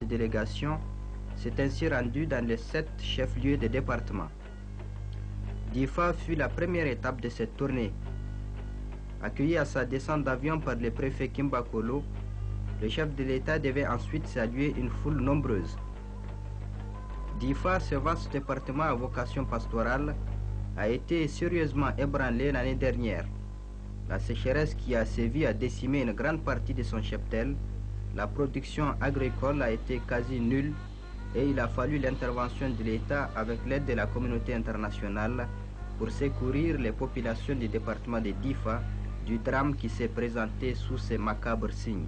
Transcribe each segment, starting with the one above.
délégation s'est ainsi rendue dans les 7 chefs-lieux des départements. Difa fut la première étape de cette tournée. Accueilli à sa descente d'avion par le préfet Kimba Kolo, le chef de l'État devait ensuite saluer une foule nombreuse. Difa, ce vaste département à vocation pastorale, a été sérieusement ébranlé l'année dernière. La sécheresse qui a sévi a décimé une grande partie de son cheptel. La production agricole a été quasi nulle et il a fallu l'intervention de l'État avec l'aide de la communauté internationale pour secourir les populations du département de Difa du drame qui s'est présenté sous ces macabres signes.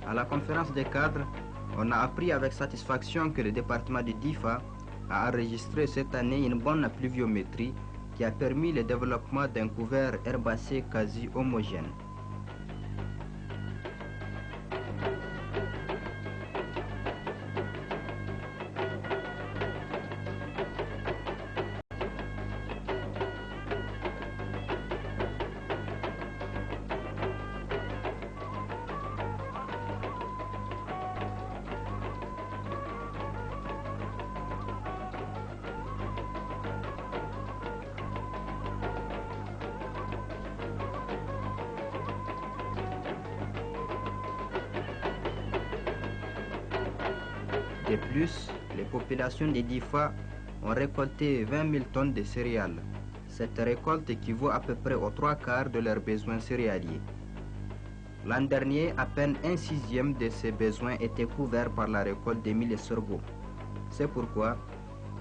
À la conférence des cadres, on a appris avec satisfaction que le département de Difa a enregistré cette année une bonne pluviométrie qui a permis le développement d'un couvert herbacé quasi homogène. De plus, les populations de Difa ont récolté 20 000 tonnes de céréales. Cette récolte équivaut à peu près aux 3/4 de leurs besoins céréaliers. L'an dernier, à peine 1/6 de ces besoins étaient couverts par la récolte de mil et sorgho. C'est pourquoi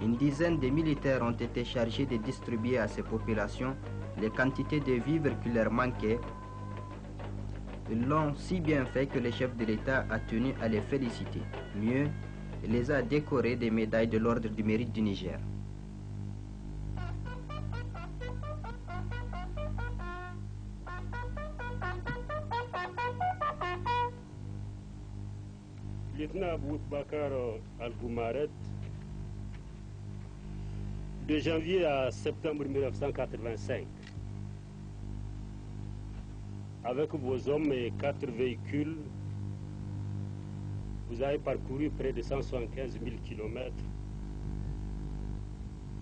une dizaine de militaires ont été chargés de distribuer à ces populations les quantités de vivres qui leur manquaient, ils l'ont si bien fait que le chef de l'État a tenu à les féliciter. Mieux, il les a décorés des médailles de l'Ordre du Mérite du Niger. Lieutenant Aboubakar Al-Goumaret, de janvier à septembre 1985, avec vos hommes et 4 véhicules, vous avez parcouru près de 175 000 km,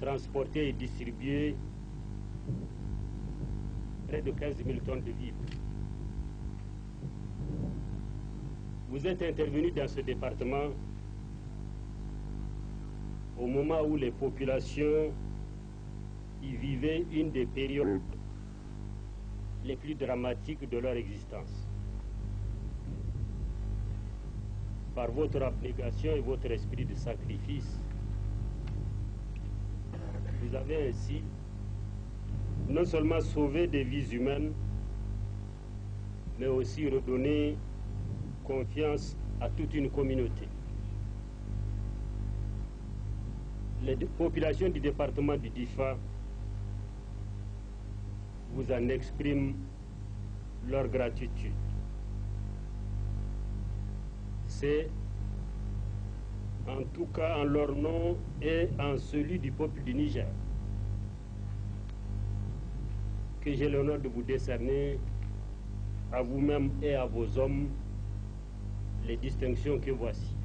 transporté et distribué près de 15 000 tonnes de vivres. Vous êtes intervenu dans ce département au moment où les populations y vivaient une des périodes les plus dramatiques de leur existence. Par votre abnégation et votre esprit de sacrifice, vous avez ainsi non seulement sauvé des vies humaines, mais aussi redonné confiance à toute une communauté. Les populations du département du Difa vous en expriment leur gratitude. C'est en tout cas en leur nom et en celui du peuple du Niger que j'ai l'honneur de vous décerner à vous-même et à vos hommes les distinctions que voici.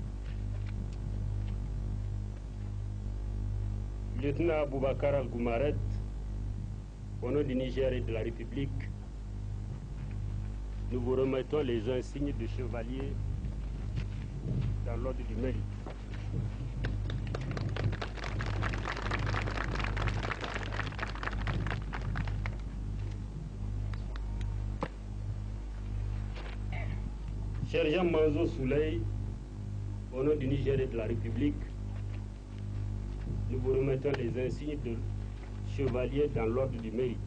Lieutenant Aboubakar Al-Goumaret, au nom du Niger et de la République, nous vous remettons les insignes de chevalier dans l'ordre du mérite. Cher Jean Manzo Souley, au nom du Niger et de la République, nous vous remettons les insignes de chevalier dans l'ordre du mérite.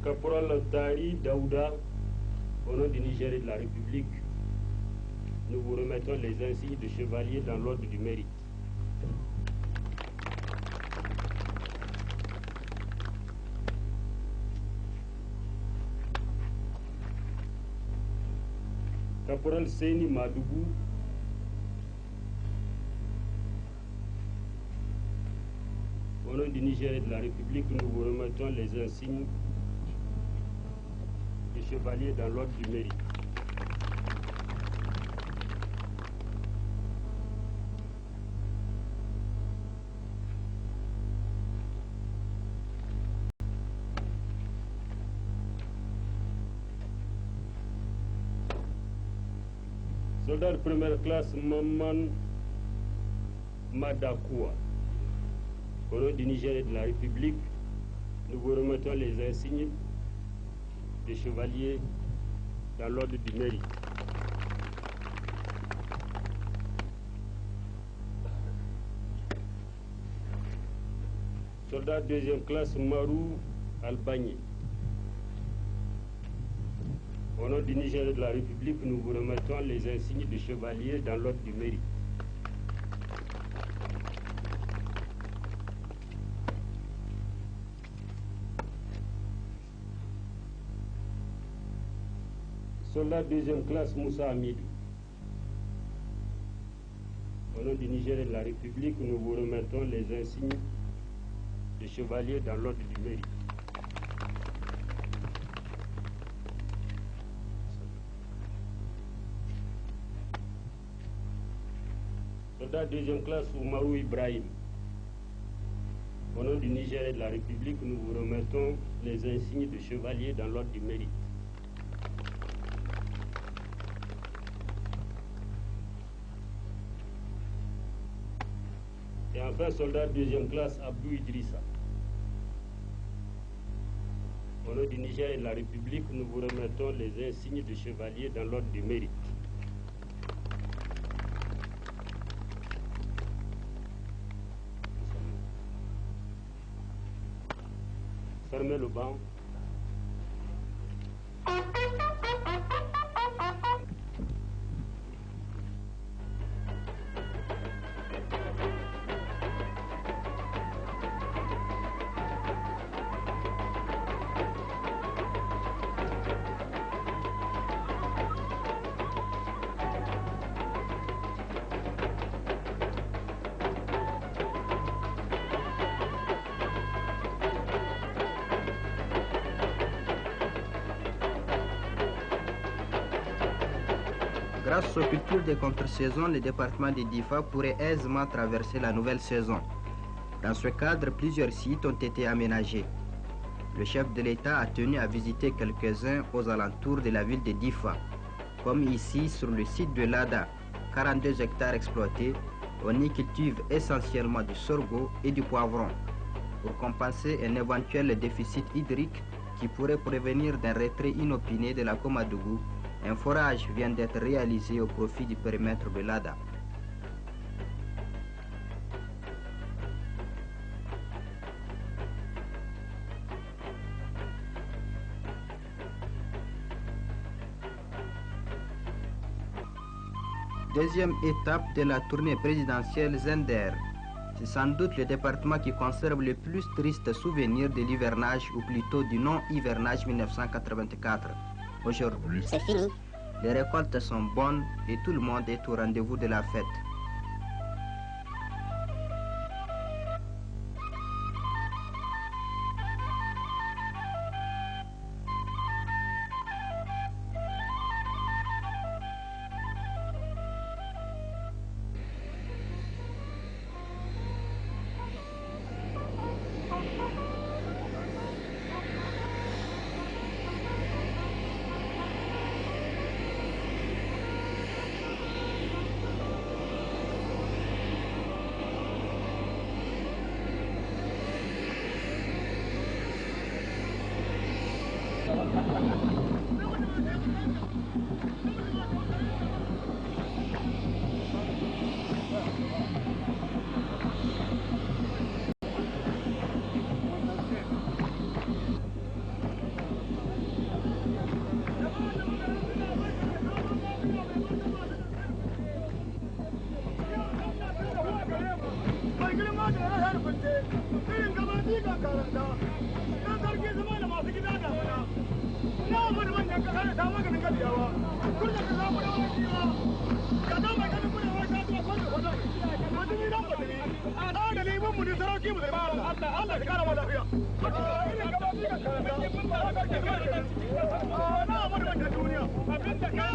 Caporal Tari Daouda, au nom du Niger et de la République, nous vous remettons les insignes de chevalier dans l'ordre du mérite. Caporal Seni Madougou, au nom du Niger et de la République, nous vous remettons les insignes de chevalier dans l'ordre du mérite. Soldat de première classe Maman Madakoua, au nom du Niger et de la République, nous vous remettons les insignes de chevalier dans l'ordre du mérite. Soldat deuxième classe Marou Albani, au nom du Niger et de la République, nous vous remettons les insignes de chevalier dans l'ordre du mérite. Soldat deuxième classe Moussa Amidou, au nom du Niger et de la République, nous vous remettons les insignes de chevalier dans l'ordre du mérite. Soldat deuxième classe Oumarou Ibrahim, au nom du Niger et de la République, nous vous remettons les insignes de chevalier dans l'ordre du mérite. Et enfin, soldat deuxième classe Abdou Idrissa, au nom du Niger et de la République, nous vous remettons les insignes de chevalier dans l'ordre du mérite. Fermez le banc. Grâce aux cultures de contre-saison, le département de Difa pourrait aisément traverser la nouvelle saison. Dans ce cadre, plusieurs sites ont été aménagés. Le chef de l'État a tenu à visiter quelques-uns aux alentours de la ville de Difa, comme ici sur le site de Lada, 42 hectares exploités. On y cultive essentiellement du sorgho et du poivron. Pour compenser un éventuel déficit hydrique qui pourrait provenir d'un retrait inopiné de la Komadougou, un forage vient d'être réalisé au profit du périmètre de l'ADA. Deuxième étape de la tournée présidentielle Zender. C'est sans doute le département qui conserve le plus triste souvenir de l'hivernage, ou plutôt du non-hivernage 1984. Aujourd'hui, c'est fini. Les récoltes sont bonnes et tout le monde est au rendez-vous de la fête. Allah